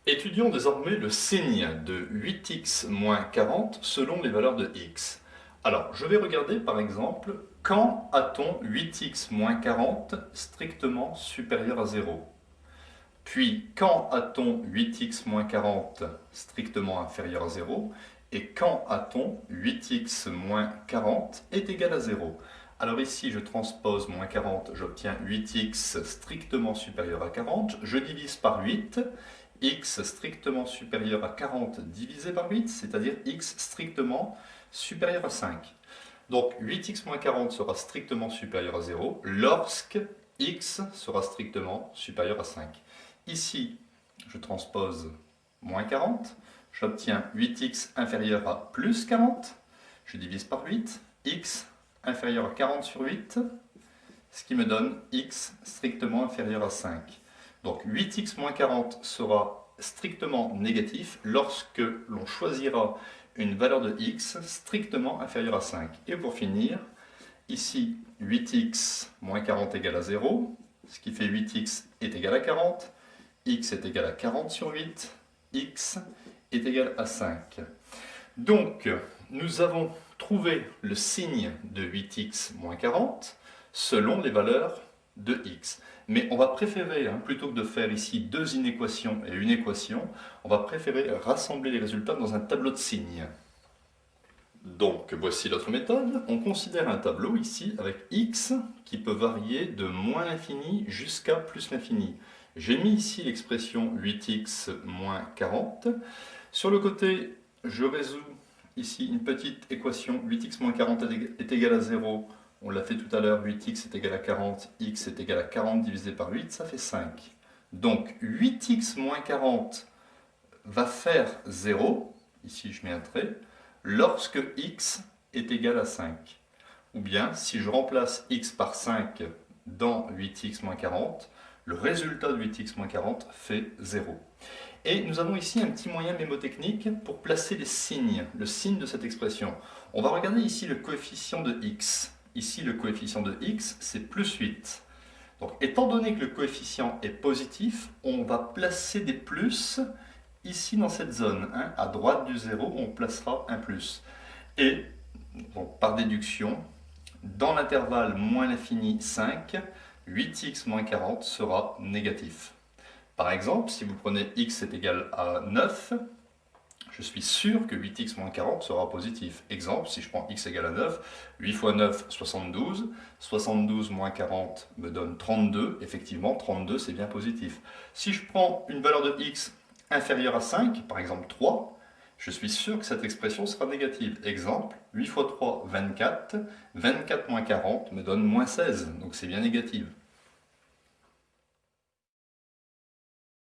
Étudions désormais le signe de 8x moins 40 selon les valeurs de x. Alors, je vais regarder par exemple, quand a-t-on 8x moins 40 strictement supérieur à 0? Puis, quand a-t-on 8x moins 40 strictement inférieur à 0? Et quand a-t-on 8x moins 40 est égal à 0? Alors ici, je transpose moins 40, j'obtiens 8x strictement supérieur à 40. Je divise par 8. X strictement supérieur à 40 divisé par 8, c'est-à-dire x strictement supérieur à 5. Donc 8x moins 40 sera strictement supérieur à 0 lorsque x sera strictement supérieur à 5. Ici, je transpose moins 40, j'obtiens 8x inférieur à plus 40, je divise par 8, x inférieur à 40 sur 8, ce qui me donne x strictement inférieur à 5. Donc 8x moins 40 sera strictement négatif lorsque l'on choisira une valeur de x strictement inférieure à 5. Et pour finir, ici 8x moins 40 égale à 0, ce qui fait 8x est égal à 40, x est égal à 40 sur 8, x est égal à 5. Donc, nous avons trouvé le signe de 8x moins 40 selon les valeurs de x. Mais on va préférer, plutôt que de faire ici deux inéquations et une équation, on va préférer rassembler les résultats dans un tableau de signes. Donc voici notre méthode. On considère un tableau ici avec x qui peut varier de moins l'infini jusqu'à plus l'infini. J'ai mis ici l'expression 8x moins 40. Sur le côté, je résous ici une petite équation. 8x moins 40 est égal à 0. On l'a fait tout à l'heure, 8x est égal à 40, x est égal à 40 divisé par 8, ça fait 5. Donc 8x moins 40 va faire 0, ici je mets un trait, lorsque x est égal à 5. Ou bien, si je remplace x par 5 dans 8x moins 40, le résultat de 8x moins 40 fait 0. Et nous avons ici un petit moyen mémotechnique pour placer les signes, le signe de cette expression. On va regarder ici le coefficient de x. Ici, le coefficient de x, c'est plus 8. Donc, étant donné que le coefficient est positif, on va placer des plus ici dans cette zone. À droite du 0, on placera un plus. Et, donc, par déduction, dans l'intervalle moins l'infini 5, 8x moins 40 sera négatif. Par exemple, si vous prenez x est égal à 9, je suis sûr que 8x moins 40 sera positif. Exemple, si je prends x égale à 9, 8 fois 9, 72. 72 moins 40 me donne 32. Effectivement, 32, c'est bien positif. Si je prends une valeur de x inférieure à 5, par exemple 3, je suis sûr que cette expression sera négative. Exemple, 8 fois 3, 24. 24 moins 40 me donne moins 16, donc c'est bien négatif.